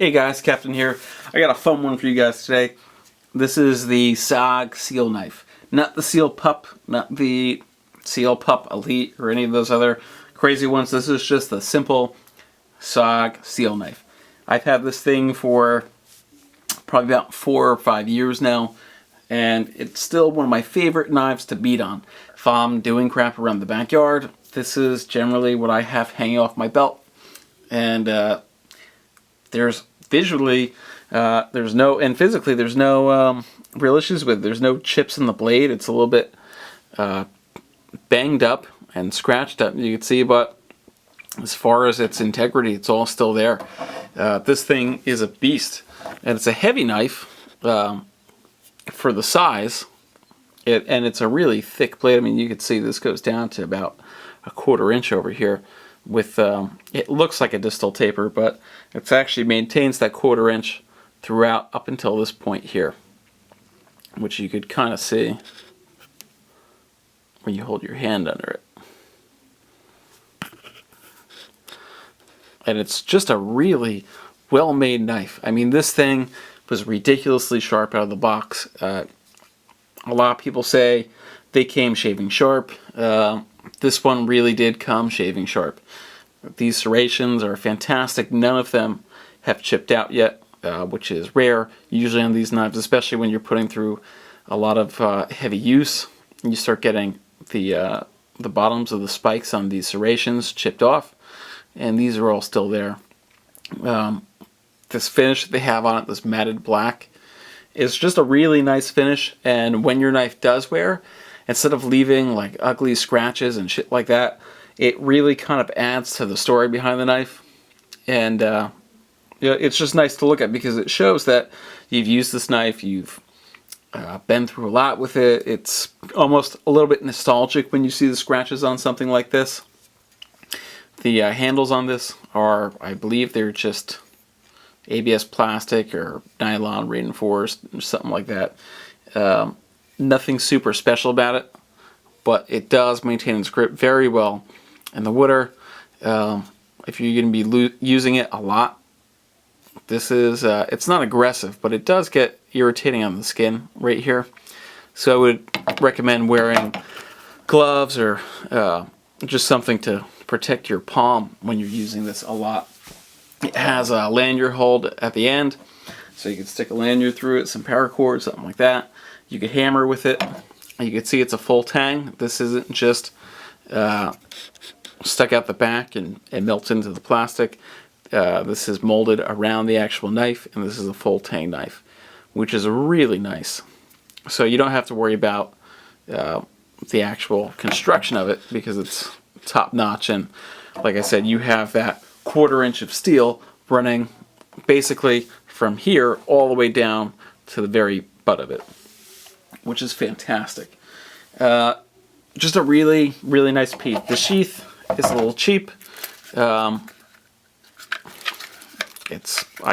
Hey guys, Captain here. I got a fun one for you guys today. This is the SOG seal knife. Not the Seal Pup, not the Seal Pup Elite or any of those other crazy ones. This is just the simple SOG seal knife. I've had this thing for probably about 4 or 5 years now, and it's still one of my favorite knives to beat on. If I'm doing crap around the backyard, this is generally what I have hanging off my belt. And there's visually, and physically, there's no real issues with it. There's no chips in the blade. It's a little bit banged up and scratched up, you can see, but as far as its integrity, it's all still there. This thing is a beast, and it's a heavy knife for the size, and it's a really thick blade. I mean, you can see this goes down to about 1/4 inch over here. With it looks like a distal taper, but it actually maintains that 1/4 inch throughout up until this point here, which you could kind of see when you hold your hand under it. And it's just a really well-made knife. I mean, this thing was ridiculously sharp out of the box. A lot of people say they came shaving sharp. This one really did come shaving sharp. These serrations are fantastic. None of them have chipped out yet, which is rare usually on these knives, especially when you're putting through a lot of heavy use. You start getting the bottoms of the spikes on these serrations chipped off, and these are all still there. This finish they have on it, this matted black, is just a really nice finish, and when your knife does wear, instead of leaving like ugly scratches and shit like that, it really kind of adds to the story behind the knife. And it's just nice to look at because it shows that you've used this knife, you've been through a lot with it. It's almost a little bit nostalgic when you see the scratches on something like this. The handles on this are, I believe they're just ABS plastic or nylon reinforced or something like that. Nothing super special about it, but it does maintain its grip very well in the water. If you're going to be using it a lot, this is, it's not aggressive, but it does get irritating on the skin right here. So I would recommend wearing gloves or just something to protect your palm when you're using this a lot. It has a lanyard hold at the end, so you can stick a lanyard through it, some paracord, something like that. You can hammer with it. You can see it's a full tang. This isn't just stuck out the back and melts into the plastic. This is molded around the actual knife, and this is a full tang knife, which is really nice. So you don't have to worry about the actual construction of it because it's top notch. And like I said, you have that 1/4 inch of steel running basically from here all the way down to the very butt of it, which is fantastic. Just a really, really nice piece. The sheath is a little cheap. I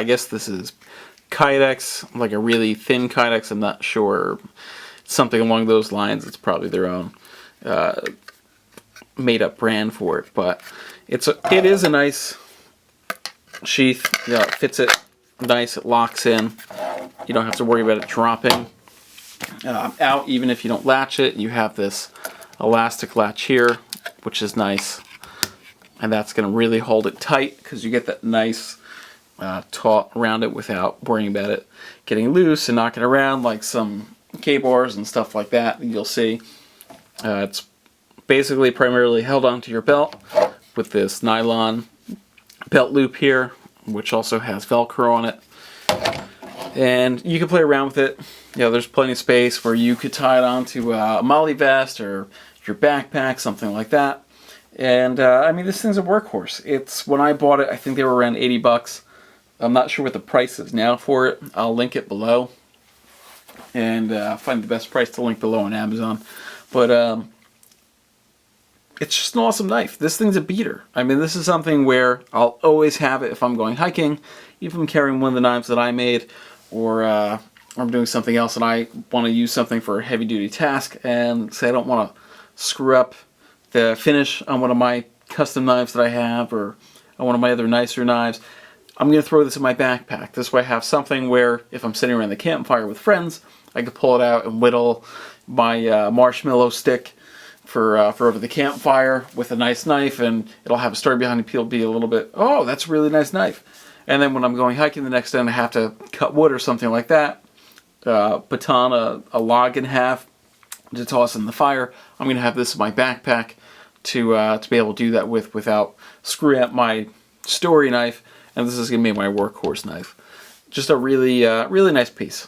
guess this is Kydex, like a really thin Kydex. I'm not sure. Something along those lines. It's probably their own made-up brand for it, but it is a nice sheath. You know, it fits it nice. It locks in. You don't have to worry about it dropping out, even if you don't latch it. You have this elastic latch here, which is nice, and that's going to really hold it tight because you get that nice taut around it without worrying about it getting loose and knocking around like some K-bars and stuff like that. You'll see it's basically primarily held onto your belt with this nylon belt loop here, which also has Velcro on it. And you can play around with it. You know, there's plenty of space where you could tie it onto a molly vest or your backpack, something like that. And I mean, this thing's a workhorse. When I bought it, I think they were around 80 bucks. I'm not sure what the price is now for it. I'll link it below and find the best price to link below on Amazon. But it's just an awesome knife. This thing's a beater. I mean, this is something where I'll always have it if I'm going hiking, even if I'm carrying one of the knives that I made, or I'm doing something else and I want to use something for a heavy-duty task, and say I don't want to screw up the finish on one of my custom knives that I have, or on one of my other nicer knives. I'm going to throw this in my backpack. This way I have something where if I'm sitting around the campfire with friends, I can pull it out and whittle my marshmallow stick for over the campfire with a nice knife, and it'll have a story behind it. People be a little bit, oh, that's a really nice knife. And then when I'm going hiking the next day and I have to cut wood or something like that, baton a log in half to toss in the fire, I'm going to have this in my backpack to be able to do that without screwing up my story knife. And this is going to be my workhorse knife. Just a really nice piece.